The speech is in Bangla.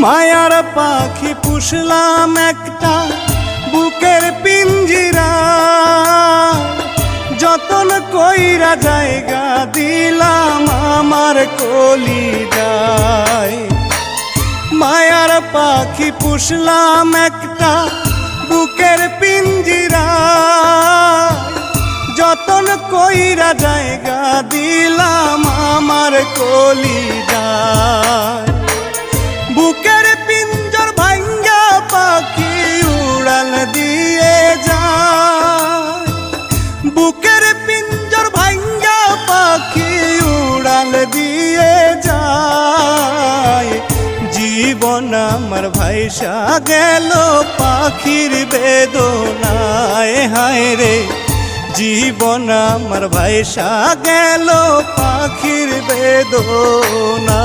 মায়ার পাখি পুষলাম একটা বুকের পিঞ্জিরা, যতন কইরা জায়গা দিলাম আমার কলিজায়। মায়ার পাখি পুষলাম একটা বুকের পিঞ্জিরা, যতন কইরা জায়গা দিলাম আমার কলিজায়। বুকের পিঞ্জর ভাঙ্গা পাখি উড়াল দিয়ে যায়, বুকের পিঞ্জর ভাঙ্গা পাখি উড়াল দিয়ে যায়। জীবন আমার ভাইসা গেল পাখির বেদনায়, হায় রে জীবন আমার ভাইসা গেল পাখির বেদনা।